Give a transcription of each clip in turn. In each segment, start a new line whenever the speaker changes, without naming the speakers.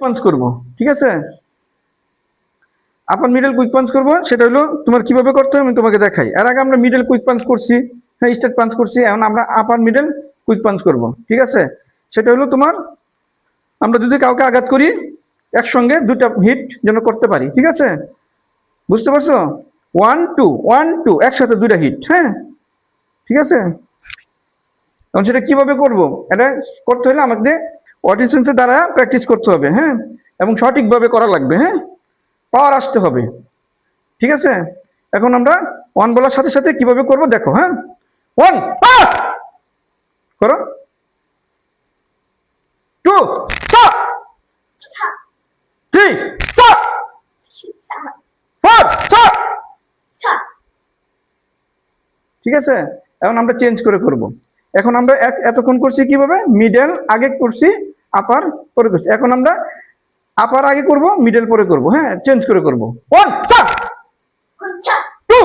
Punch করব, ঠিক আছে? আপার মিডল কুইক পাঞ্চ করব, সেটা হলো তোমার কিভাবে করতে হবে আমি তোমাকে দেখাই। এর আগে আমরা মিডল কুইক পাঞ্চ করছি, হ্যাঁ স্ট্রেট পাঞ্চ করছি, এখন আমরা আপার মিডল কুইক পাঞ্চ করব, ঠিক আছে? সেটা হলো তোমার, আমরা যদি কাউকে আঘাত করি একসঙ্গে দুটা হিট যেন করতে পারি, ঠিক আছে? বুঝতে পারছো? 1 2 1 2 একসাথে দুইটা হিট, হ্যাঁ ঠিক আছে? এখন সেটা কিভাবে করব, এটা করতে হলে আমাদের অডিয়েন্সের দ্বারা প্র্যাকটিস করতে হবে, হ্যাঁ, এবং সঠিকভাবে করা লাগবে, হ্যাঁ, পাওয়ার আসতে হবে, ঠিক আছে? এখন আমরা ওয়ান বলার সাথে সাথে কিভাবে করব দেখো, হ্যাঁ। ওয়ান করো, টু থ্রি ফোর, ঠিক আছে? এখন আমরা চেঞ্জ করে করব। এখন আমরা এতক্ষণ করছি কিভাবে, মিডল আগে করছি, আপার পরে করছি। এখন আমরা আপার আগে করব, মিডল পরে করব, হ্যাঁ, চেঞ্জ করে করব। One two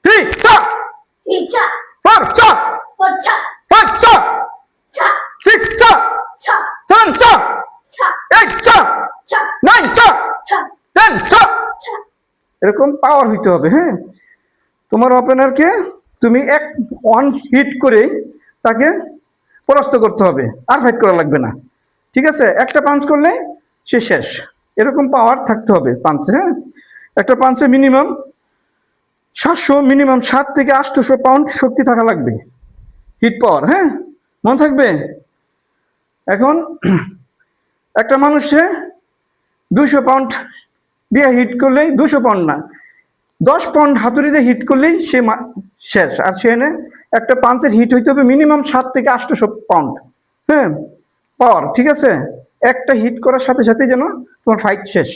three four five six seven eight nine 10 এরকম পাওয়ার হইতে হবে, হ্যাঁ। তোমার ওপেনারকে তুমি ওয়ান হিট করে তাকে পরাস্ত করতে হবে, আর ফাইট করা লাগবে না, ঠিক আছে? একটা পাঞ্চ করলে সে শেষ, এরকম পাওয়ার থাকতে হবে পাঞ্চে, হ্যাঁ। একটা পাঞ্চে মিনিমাম 7 থেকে 800 পাউন্ড শক্তি থাকা লাগবে, হিট পাওয়ার, হ্যাঁ, মনে থাকবে। এখন একটা মানুষে 200 পাউন্ড দিয়ে হিট করলেই, 200 পাউন্ড না, 10 পাউন্ড হাতুড়ি দিয়ে হিট করলেই সে শেষ। আর সে একটা পাঞ্চের হিট হইতে হবে মিনিমাম 7 থেকে 800 পাউন্ড, হ্যাঁ, পাওয়ার, ঠিক আছে? একটা হিট করার সাথে সাথে যেন তোমার ফাইট শেষ,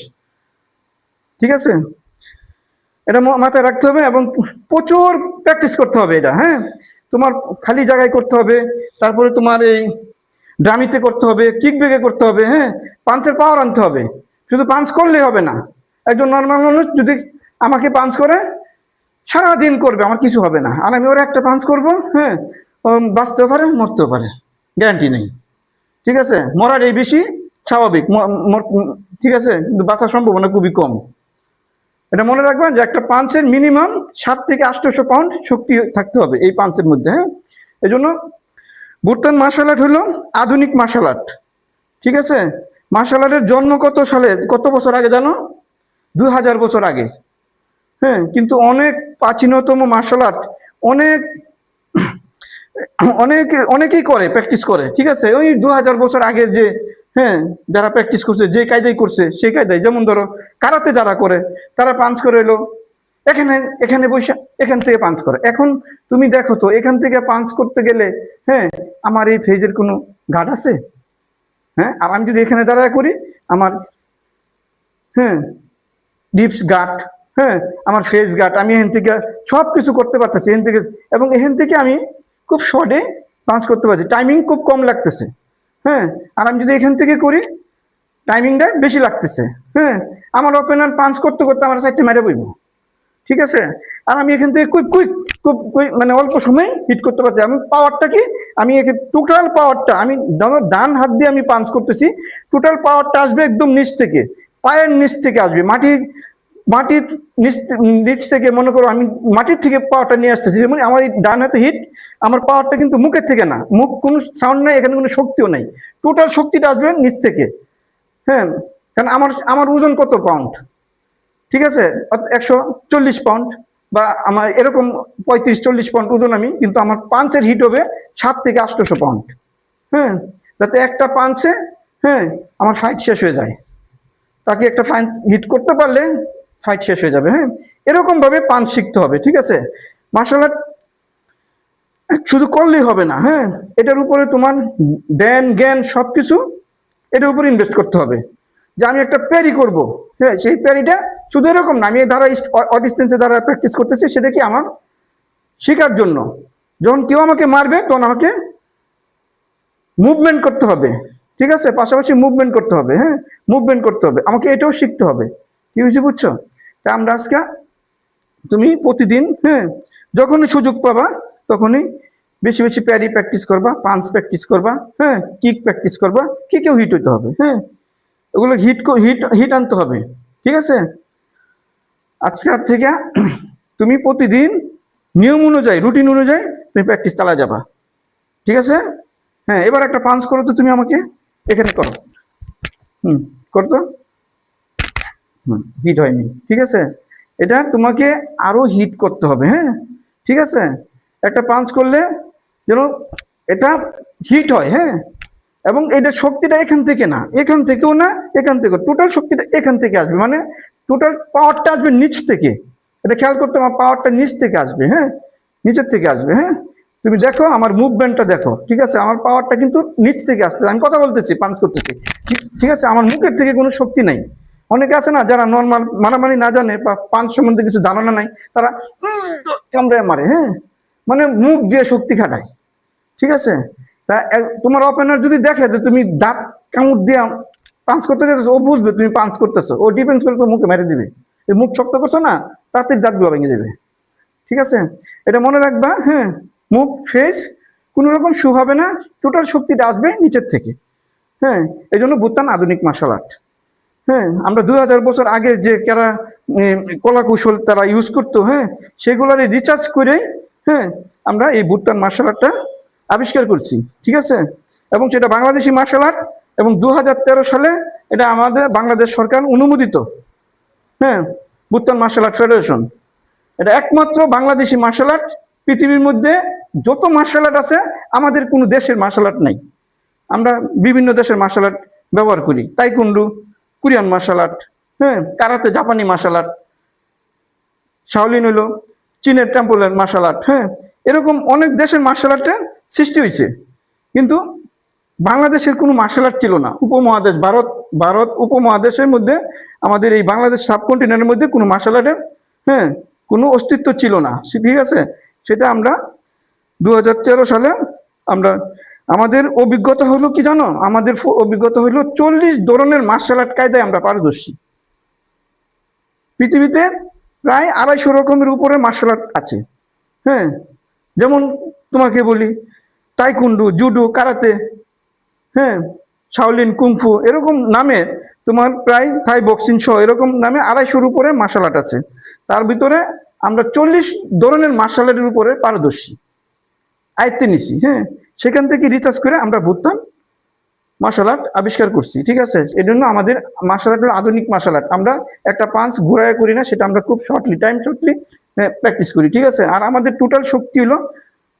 ঠিক আছে? এটা মাথায় রাখতে হবে এবং প্রচুর প্র্যাকটিস করতে হবে এটা, হ্যাঁ। তোমার খালি জায়গায় করতে হবে, তারপরে তোমার এই ড্রামিতে করতে হবে, কিক ব্যাগে করতে হবে, হ্যাঁ। পাঞ্চের পাওয়ার আনতে হবে, শুধু পাঞ্চ করলেই হবে না। একজন নর্মাল মানুষ যদি আমাকে পাঞ্চ করে সারাদিন করবে, আমার কিছু হবে না। আর আমি ওরা একটা পাঞ্চ করবো, হ্যাঁ, বাঁচতেও পারে মরতেও পারে, গ্যারান্টি নেই, ঠিক আছে? মরার এই বেশি স্বাভাবিক, ঠিক আছে, কিন্তু বাঁচার সম্ভাবনা খুবই কম। এটা মনে রাখবেন যে একটা পাঞ্চের মিনিমাম 7 থেকে 800 পাউন্ড শক্তি থাকতে হবে এই পাঞ্চের মধ্যে, হ্যাঁ। এই জন্য বুরতান মার্শাল আর্ট হলো আধুনিক মার্শাল আর্ট, ঠিক আছে? মার্শাল আর্টের জন্ম কত সালে, কত বছর আগে জানো? 2000 বছর আগে, হ্যাঁ। কিন্তু অনেক প্রাচীনতম মার্শাল আর্ট অনেক অনেকেই করে, প্র্যাকটিস করে, ঠিক আছে? ওই 2000 বছর আগের যে, হ্যাঁ, যারা প্র্যাকটিস করছে, যে কায়দায় করছে সেই কায়দায়, যেমন ধরো কারাতে যারা করে তারা পাঞ্চ করে এলো এখানে, এখানে বসে এখান থেকে পাঞ্চ করে। এখন তুমি দেখো তো, এখান থেকে পাঞ্চ করতে গেলে, হ্যাঁ, আমার এই ফেজের কোনো গার্ড আছে? হ্যাঁ, আর আমি যদি এখানে দাঁড়ায় করি, আমার, হ্যাঁ, ডিপস গার্ড, হ্যাঁ, আমার ফেস গার্ড, আমি এখান থেকে সব কিছু করতে পারতেছি এখান থেকে, এবং এখান থেকে আমি খুব শর্টে পাঞ্চ করতে পারছি, টাইমিং খুব কম লাগতেছে, হ্যাঁ। আর আমি যদি এখান থেকে করি টাইমিংটা বেশি লাগতেছে, হ্যাঁ। আমার ওপেনার পাঞ্চ করতে করতে আমার সাইডে মেরে বইব, ঠিক আছে? আর আমি এখান থেকে খুব মানে অল্প সময় হিট করতে পারছি। আমি পাওয়ারটা কি, আমি টোটাল পাওয়ারটা, আমি ডান হাত দিয়ে আমি পাঞ্চ করতেছি, টোটাল পাওয়ারটা আসবে একদম নিচ থেকে, পায়ের নিচ থেকে আসবে, মাটির নিচ থেকে, মনে করো আমি মাটির থেকে পাওয়ারটা নিয়ে আসতেছি। যেমন আমার এই ডান হাতে হিট, আমার পাওয়ারটা কিন্তু মুখের থেকে না, মুখ কোনো সাউন্ড নাই, এখানে কোনো শক্তিও নাই, টোটাল শক্তিটা আসবে নিচ থেকে, হ্যাঁ। কারণ আমার ওজন কত পাউন্ড, ঠিক আছে? 140 পাউন্ড বা আমার এরকম 35-40 পাউন্ড ওজন আমি, কিন্তু আমার পাঞ্চের হিট হবে 7 থেকে 800 পাউন্ড, হ্যাঁ। যাতে একটা পাঞ্চে, হ্যাঁ, আমার ফাইট শেষ হয়ে যায়, তাকে একটা পাঞ্চ হিট করতে পারলে ফাইট শেষ হয়ে যাবে, হ্যাঁ। এরকম ভাবে পাঞ্চ শিখতে হবে, ঠিক আছে? মার্শাল আর্ট শুধু করলেই হবে না, হ্যাঁ, এটার উপরে তোমার ধ্যান জ্ঞান সবকিছু এটার উপরে ইনভেস্ট করতে হবে। যে আমি একটা প্যারি করব, হ্যাঁ, সেই প্যারিটা শুধু এরকম না, আমি দ্বারা ডিস্টেন্সের দ্বারা প্র্যাকটিস করতেছি, সেটা কি আমার শেখার জন্য। যখন কেউ আমাকে মারবে তখন আমাকে মুভমেন্ট করতে হবে, ঠিক আছে? পাশাপাশি মুভমেন্ট করতে হবে, হ্যাঁ, মুভমেন্ট করতে হবে, আমাকে এটাও শিখতে হবে, কি হয়েছে বুঝছো? তা আমরা আজকে, তুমি প্রতিদিন, হ্যাঁ, যখনই সুযোগ পাবা তখনই বেশি বেশি প্যারি প্র্যাকটিস করবা, পাঞ্চ প্র্যাকটিস করবা, হ্যাঁ, কিক প্র্যাকটিস করবা, কিকেও হিট হইতে হবে, হ্যাঁ, ওগুলো হিট হিট হিট আনতে হবে, ঠিক আছে। আজকের থেকে তুমি প্রতিদিন নিয়ম অনুযায়ী, রুটিন অনুযায়ী তুমি প্র্যাকটিস চালা যাবা, ঠিক আছে। হ্যাঁ, এবার একটা পাঞ্চ করো তো তুমি আমাকে, এখানে করো, করতো, হিট হয়নি, ঠিক আছে। এটা তোমাকে আরো হিট করতে হবে, হ্যাঁ, ঠিক আছে। একটা পাঞ্চ করলে যেন এটা হিট হয়, হ্যাঁ, এবং এটা শক্তিটা এখান থেকে না, এখান থেকেও না, এখান থেকে, টোটাল শক্তিটা এখান থেকে আসবে, মানে টোটাল পাওয়ারটা আসবে নিচ থেকে। এটা খেয়াল করতে, আমার পাওয়ারটা নিচ থেকে আসবে, হ্যাঁ, নিচের থেকে আসবে, হ্যাঁ। তুমি দেখো আমার মুভমেন্টটা দেখো, ঠিক আছে, আমার পাওয়ারটা কিন্তু নিচ থেকে আসছে, আমি কথা বলতেছি, পাঞ্চ করতেছি, ঠিক আছে, আমার মুখের থেকে কোনো শক্তি নাই। অনেকে আছে না যারা নর্মাল মারামারি না জানে বা পাঞ্চ সম্বন্ধে কিছু ধারণা নাই, তারা কামড়ে মারে, হ্যাঁ, মানে মুখ দিয়ে শক্তি খাটায়, ঠিক আছে। তা তোমার ওপেনার যদি দেখে যে তুমি দাঁত কামড় দিয়ে পাঞ্চ করতে চাইছো, ও বুঝবে তুমি পাঞ্চ করতেছো, ও ডিফেন্স করে মুখে মেরে দিবে, এই মুখ শক্ত করছো না, তাতে দাঁতগুলো ভেঙে যাবে, ঠিক আছে। এটা মনে রাখবা, হ্যাঁ, মুখ ফ্রেশ, কোনো রকম শু হবে না, টোটাল শক্তিটা আসবে নিচের থেকে, হ্যাঁ। এই জন্য বুত্তান আধুনিক মার্শাল আর্ট, হ্যাঁ। আমরা 2000 বছর আগে যে যারা কলা কৌশল তারা ইউজ করতো, হ্যাঁ, সেগুলোর রিসার্চ করে, হ্যাঁ, আমরা এই বুত্তান মার্শাল আর্টটা আবিষ্কার করছি, ঠিক আছে। এবং সেটা বাংলাদেশি মার্শাল আর্ট, এবং 2013 সালে এটা আমাদের বাংলাদেশ সরকার অনুমোদিত, হ্যাঁ, বুত্তান মার্শাল আর্ট ফেডারেশন। এটা একমাত্র বাংলাদেশি মার্শাল আর্ট। পৃথিবীর মধ্যে যত মার্শাল আর্ট আছে, আমাদের কোনো দেশের মার্শাল আর্ট নাই। আমরা বিভিন্ন দেশের মার্শাল আর্ট ব্যবহার করি, তাইকুন্ডু, কোরিয়ান মার্শাল আর্ট, হ্যাঁ, কারাতে জাপানি মার্শাল আর্ট, শাওলিন হইল চীনের টেম্পলের মার্শাল আর্ট, হ্যাঁ, এরকম অনেক দেশের মার্শাল আর্টের সৃষ্টি হয়েছে। কিন্তু বাংলাদেশের কোনো মার্শাল আর্ট ছিল না। উপমহাদেশ ভারত উপমহাদেশের মধ্যে আমাদের এই বাংলাদেশ সাবকন্টিনেন্টের মধ্যে কোনো মার্শাল আর্টের, হ্যাঁ, কোনো অস্তিত্ব ছিল না, ঠিক আছে। সেটা আমরা 2013 সালে আমরা, আমাদের অভিজ্ঞতা হলো কি জানো, আমাদের অভিজ্ঞতা হলো 40 ধরনের মার্শাল আর্ট কায়দায় আমরা পারদর্শী। পৃথিবীতে প্রায় 250 রকমের উপরে মার্শাল আর্ট আছে, হ্যাঁ। যেমন তোমাকে বলি, তাইকুন্ডু, জুডো, কারাতে, হ্যাঁ, শাওলিন, কুংফু, এরকম নামে তোমার প্রায় থাই বক্সিং সহ এরকম নামে 250 উপরে মার্শাল আর্ট আছে। তার ভিতরে আমরা 40 ধরনের মার্শাল আর্টের উপরে পারদর্শী, আয়ত্তে নিছি, হ্যাঁ। সেখান থেকে রিসার্চ করে আমরা বুত্তান মার্শাল আর্ট আবিষ্কার করছি, ঠিক আছে। এই জন্য আমাদের মার্শাল আর্ট হলো আধুনিক মার্শাল আর্ট। আমরা একটা পাঞ্চ ঘুরায় করি না, সেটা আমরা খুব শর্টলি প্র্যাকটিস করি, ঠিক আছে। আর আমাদের টোটাল শক্তি হলো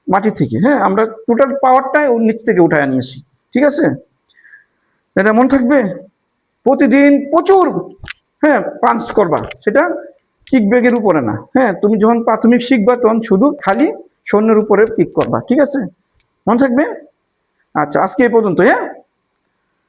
মাটি থেকে, হ্যাঁ, আমরা টোটাল পাওয়ারটাই নিচ থেকে উঠায় নিয়েছি, ঠিক আছে। এটা মনে থাকবে, প্রতিদিন প্রচুর, হ্যাঁ, পাঞ্চ করবা, সেটা কিক ব্যাগের উপরে না, হ্যাঁ। তুমি যখন প্রাথমিক শিখবা তখন শুধু খালি সৈন্যের উপরে কিক করবা, ঠিক আছে, মনে থাকবে। আচ্ছা, আজকে এই পর্যন্ত, হ্যাঁ।